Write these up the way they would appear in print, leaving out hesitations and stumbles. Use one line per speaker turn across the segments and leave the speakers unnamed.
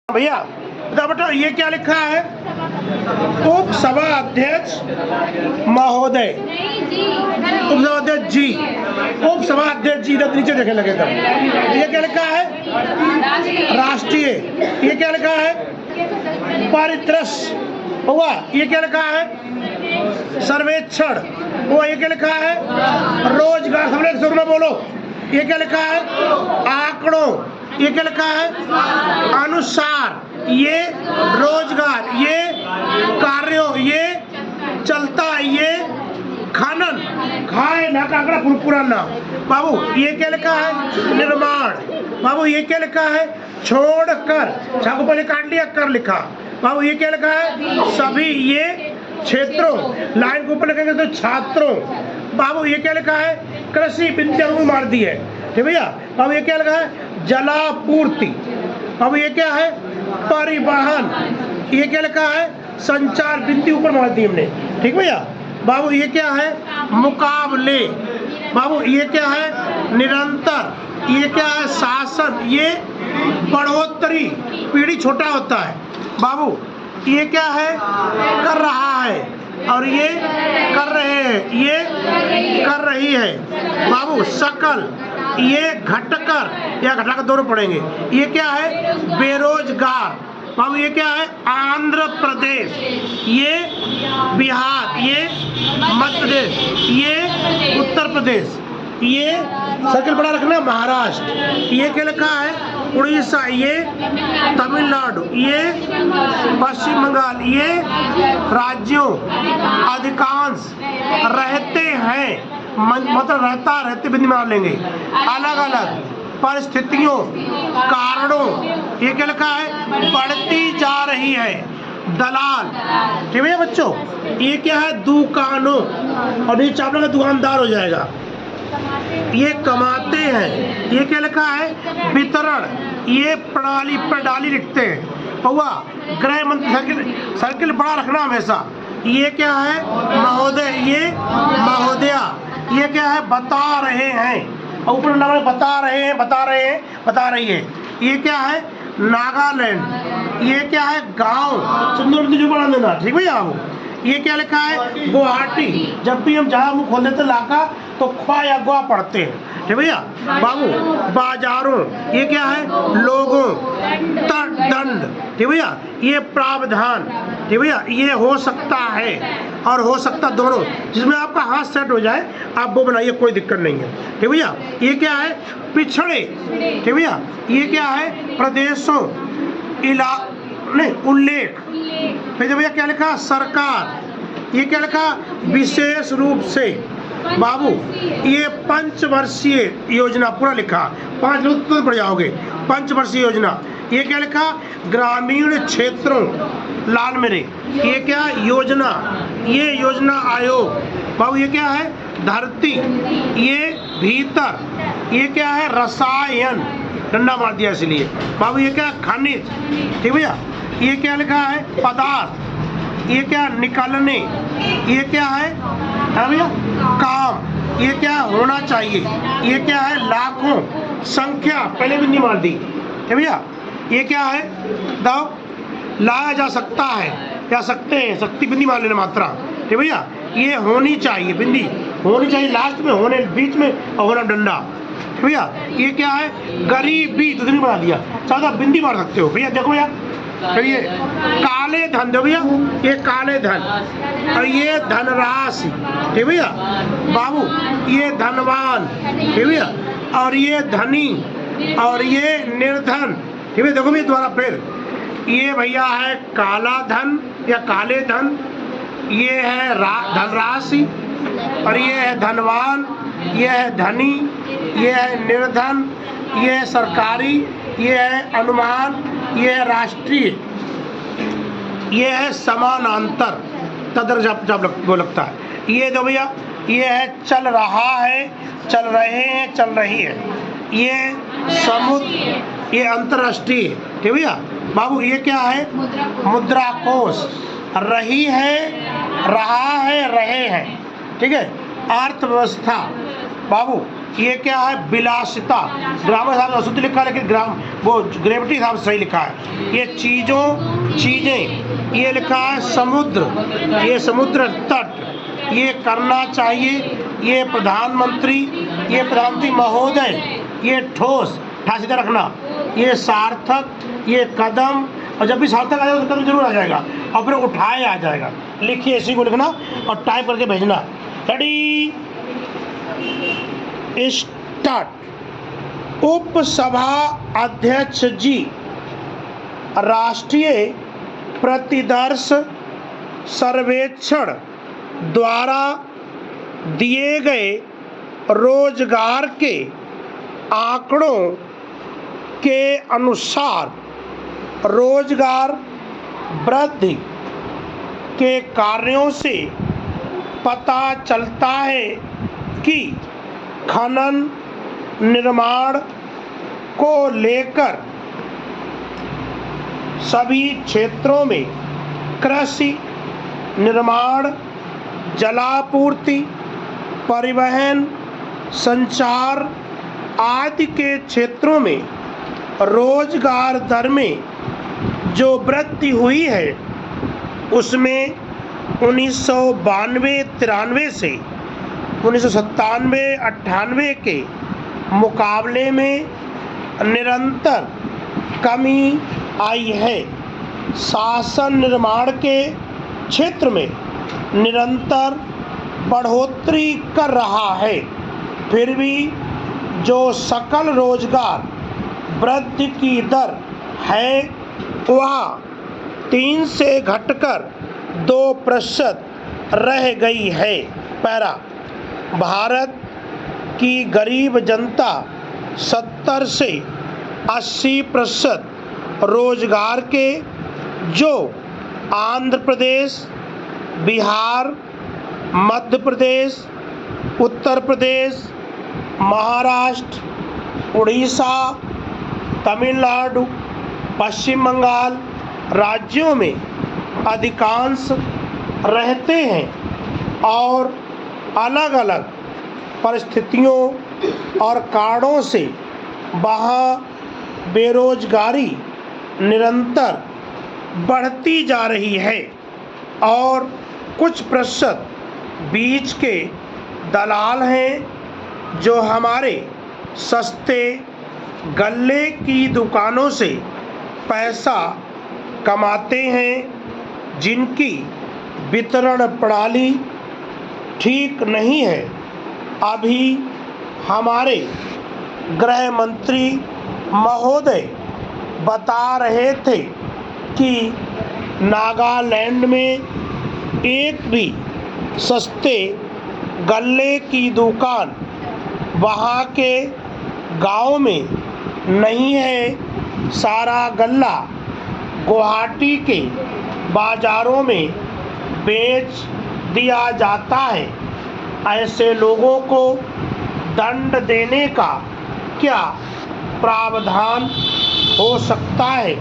भैया बेटा ये क्या लिखा है? उप सभा अध्यक्ष महोदय, उप सभा अध्यक्ष जी, उप सभा अध्यक्ष जी इधर नीचे देखे लगे तब। ये क्या लिखा है? राष्ट्रीय। ये क्या लिखा है? परिदृश्य हुआ। ये क्या लिखा है? सर्वेक्षण हुआ। ये क्या लिखा है? रोजगार। सब लोग सुनना बोलो। ये क्या लिखा है? आंकड़ों। ये क्या लिखा है? अनुसार। ये रोजगार, ये कार्यों, ये चलता, ये खनन, खाए ना का आंकड़ा पुराना। बाबू ये क्या लिखा है? निर्माण। बाबू ये क्या लिखा है? छोड़कर। छापो पहले काट लिया, कर लिखा। बाबू ये क्या लिखा है? सभी। ये क्षेत्रों। लाइन के ऊपर लिखेंगे तो छात्रों। बाबू ये क्या लिखा है? कृषि। विद्या मार दी है, ठीक भैया। बाबू ये क्या लिखा है? जलापूर्ति। बाबू ये क्या है? परिवहन। ये क्या लिखा है? संचार। बिंदी ऊपर मार दी हमने, ठीक भैया। बाबू ये क्या है? मुकाबले। बाबू ये क्या है? निरंतर। ये क्या है? शासन। ये बढ़ोतरी। पीढ़ी छोटा होता है। बाबू ये क्या है? कर रहा है। और ये कर रहे हैं। ये कर रही है। बाबू सकल। ये घटकर या घटाकर दोनों पढ़ेंगे। ये क्या है? बेरोजगार। बाबू ये क्या है? आंध्र प्रदेश। ये बिहार। ये मध्य प्रदेश। ये उत्तर प्रदेश। ये सर्किल बड़ा रखना महाराष्ट्र। ये क्या लिखा है? उड़ीसा। ये तमिलनाडु। ये पश्चिम बंगाल। ये राज्यों। अधिकांश रहते हैं, मतलब रहता, रहते बिंदी मार लेंगे। अलग अलग परिस्थितियों, कारणों। ये क्या लिखा है? बढ़ती जा रही है। दलाल, ठीक है बच्चों। ये क्या है? दुकानों। और ये चावल का दुकानदार हो जाएगा। ये कमाते हैं। ये क्या लिखा है? वितरण। ये प्रणाली, प्रणाली लिखते हैं। हुआ गृह मंत्री। सर्किल बड़ा रखना हमेशा। ये क्या है? महोदय। ये महोदया। ये क्या है? बता रहे हैं। ऊपर नाम बता रहे हैं, बता रहे हैं, बता रही है। ये क्या है? नागालैंड। ये क्या है? गांव। सुंदर जो बना देना, ठीक भैया। आप ये क्या लिखा है? गुवाहाटी। जब भी हम जहाँ मुँह खोल देते लाका तो ख्वा या गुआ पढ़ते हैं, ठीक भैया। बाबू बाजारों। ये क्या है? लोगों। दंड, ठीक भैया। ये प्रावधान, ठीक भैया। ये हो सकता है और हो सकता दोनों, जिसमें आपका हाथ सेट हो जाए आप वो बनाइए, कोई दिक्कत नहीं है, ठीक भैया। ये क्या है? पिछड़े, ठीक भैया। ये क्या है? प्रदेशों। नहीं, उल्लेख। फिर भैया क्या लिखा? सरकार। ये क्या लिखा? विशेष रूप से। बाबू ये पंचवर्षीय योजना पूरा लिखा। 5 लोग तो पढ़ जाओगे। पंचवर्षीय योजना। ये क्या लिखा? ग्रामीण क्षेत्रों। लाल मेरे। ये क्या? योजना। ये योजना आयोग। बाबू ये क्या है? धरती। ये भीतर। ये क्या है? रसायन। डंडा मार दिया इसलिए। बाबू ये क्या है? खनिज, ठीक भैया। ये क्या लिखा है? पदार्थ। ये क्या? निकलने। ये क्या है? हाँ भैया, काम। ये क्या होना चाहिए? ये क्या है? लाखों। संख्या, पहले भी नहीं मार दी, ठीक भैया। ये क्या है? दाओ लाया जा सकता है, या सकते हैं। शक्ति बिंदी मार लेना, मात्रा, ठीक भैया। ये होनी चाहिए, बिंदी होनी चाहिए लास्ट में, होने बीच में, और होना डंडा, ठीक भैया। ये क्या है? गरीबी। तो नहीं बना दिया, ज्यादा बिंदी मार सकते हो भैया। देखो भैया, तो ये काले धन, दो भैया। ये काले धन। और ये धनराशि, ठीक भैया। बाबू ये धनवान, ठीक भैया। और ये धनी। और ये निर्धन, ठीक है। देखो भैया दोबारा फिर। ये भैया है काला धन या काले धन। ये है धनराशि। और ये है धनवान। ये है धनी। ये है निर्धन। ये है सरकारी। ये है अनुमान। ये है राष्ट्रीय। ये है समानांतर, तदर्थ वो लगता है। ये दो भैया, ये है चल रहा है, चल रहे हैं, चल रही है। ये समुद्र। ये अंतर्राष्ट्रीय, ठीक भैया। बाबू ये क्या है? मुद्रा कोष। रही है, रहा है, रहे हैं, ठीक है। अर्थव्यवस्था। बाबू ये क्या है? विलासिता। ग्रामर साहब ने अशुद्ध लिखा है, लेकिन वो ग्रेविटी साहब सही लिखा है। ये चीज़ें, ये लिखा है समुद्र, ये समुद्र तट, ये करना चाहिए, ये प्रधानमंत्री, ये प्रधानमंत्री महोदय, ये ठोस, सीधा रखना, ये सार्थक, ये कदम, और जब भी सार्थक आ जाएगा तो कदम जरूर आ जाएगा, और फिर उठाए आ जाएगा। लिखिए, इसी को लिखना और टाइप करके भेजना। Ready, start. उपसभा अध्यक्ष जी, राष्ट्रीय प्रतिदर्श सर्वेक्षण द्वारा दिए गए रोजगार के आंकड़ों के अनुसार रोजगार वृद्धि के कार्यों से पता चलता है कि खनन निर्माण को लेकर सभी क्षेत्रों में, कृषि, निर्माण, जलापूर्ति, परिवहन, संचार आदि के क्षेत्रों में रोजगार दर में जो वृद्धि हुई है उसमें 1992-93 से 1997-98 के मुकाबले में निरंतर कमी आई है। शासन निर्माण के क्षेत्र में निरंतर बढ़ोतरी कर रहा है, फिर भी जो सकल रोजगार वृद्धि की दर है वह 3 से घटकर 2% रह गई है। पैरा, भारत की गरीब जनता 70 से 80% रोजगार के जो आंध्र प्रदेश, बिहार, मध्य प्रदेश, उत्तर प्रदेश, महाराष्ट्र, उड़ीसा, तमिलनाडु, पश्चिम बंगाल राज्यों में अधिकांश रहते हैं और अलग अलग परिस्थितियों और कारणों से वहाँ बेरोजगारी निरंतर बढ़ती जा रही है और कुछ प्रतिशत बीच के दलाल हैं जो हमारे सस्ते गल्ले की दुकानों से पैसा कमाते हैं, जिनकी वितरण प्रणाली ठीक नहीं है। अभी हमारे गृह मंत्री महोदय बता रहे थे कि नागालैंड में एक भी सस्ते गल्ले की दुकान वहाँ के गांव में नहीं है। सारा गल्ला गुवाहाटी के बाज़ारों में बेच दिया जाता है। ऐसे लोगों को दंड देने का क्या प्रावधान हो सकता है?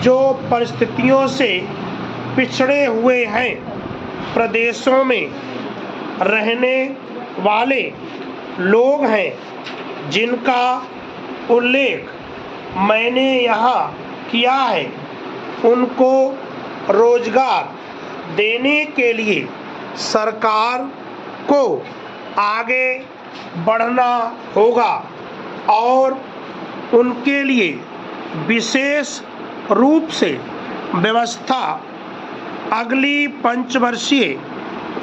जो परिस्थितियों से पिछड़े हुए हैं प्रदेशों में रहने वाले लोग हैं, जिनका उल्लेख मैंने यहाँ किया है, उनको रोजगार देने के लिए सरकार को आगे बढ़ना होगा और उनके लिए विशेष रूप से व्यवस्था अगली पंचवर्षीय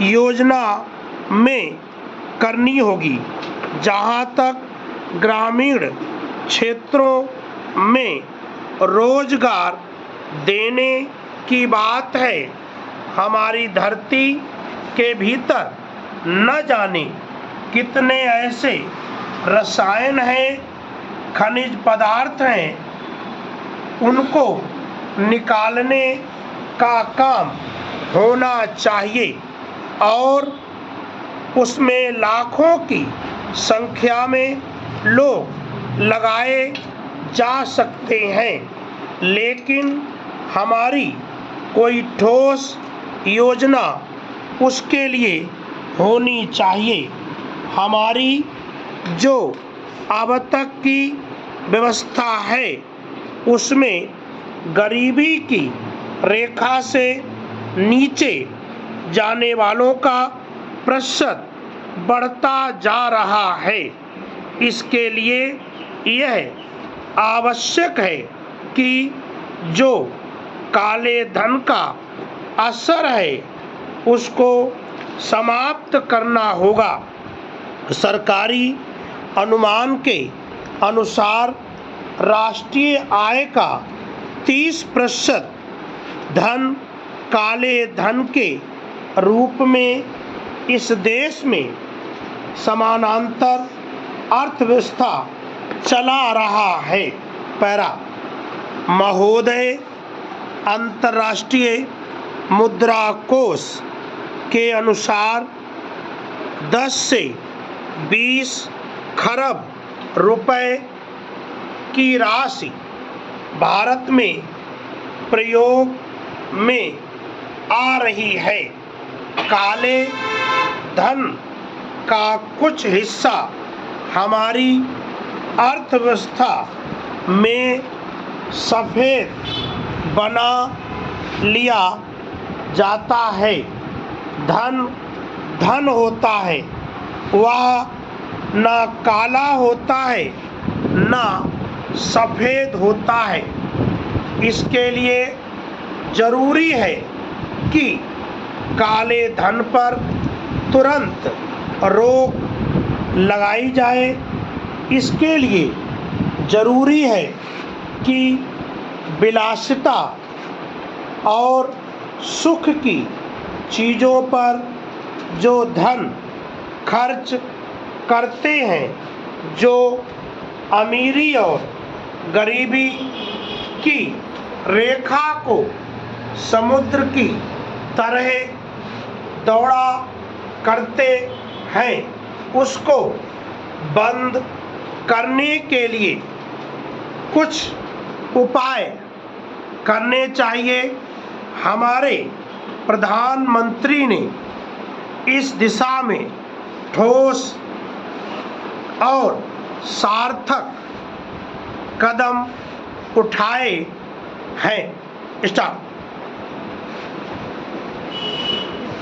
योजना में करनी होगी। जहाँ तक ग्रामीण क्षेत्रों में रोजगार देने की बात है, हमारी धरती के भीतर न जाने कितने ऐसे रसायन हैं, खनिज पदार्थ हैं, उनको निकालने का काम होना चाहिए और उसमें लाखों की संख्या में लोग लगाए जा सकते हैं, लेकिन हमारी कोई ठोस योजना उसके लिए होनी चाहिए। हमारी जो अब तक की व्यवस्था है उसमें गरीबी की रेखा से नीचे जाने वालों का प्रतिशत बढ़ता जा रहा है। इसके लिए यह आवश्यक है कि जो काले धन का असर है उसको समाप्त करना होगा। सरकारी अनुमान के अनुसार राष्ट्रीय आय का 30% धन काले धन के रूप में इस देश में समानांतर अर्थव्यवस्था चला रहा है। पैरा महोदय, अंतर्राष्ट्रीय मुद्रा कोष के अनुसार 10 से 20 खरब रुपए की राशि भारत में प्रयोग में आ रही है। काले धन का कुछ हिस्सा हमारी अर्थव्यवस्था में सफेद बना लिया जाता है। धन धन होता है, वह न काला होता है न सफेद होता है। इसके लिए जरूरी है कि काले धन पर तुरंत रोक लगाई जाए। इसके लिए जरूरी है कि विलासिता और सुख की चीज़ों पर जो धन खर्च करते हैं, जो अमीरी और गरीबी की रेखा को समुद्र की तरह दौड़ा करते हैं, उसको बंद करने के लिए कुछ उपाय करने चाहिए। हमारे प्रधानमंत्री ने इस दिशा में ठोस और सार्थक कदम उठाए हैं। स्टार्ट।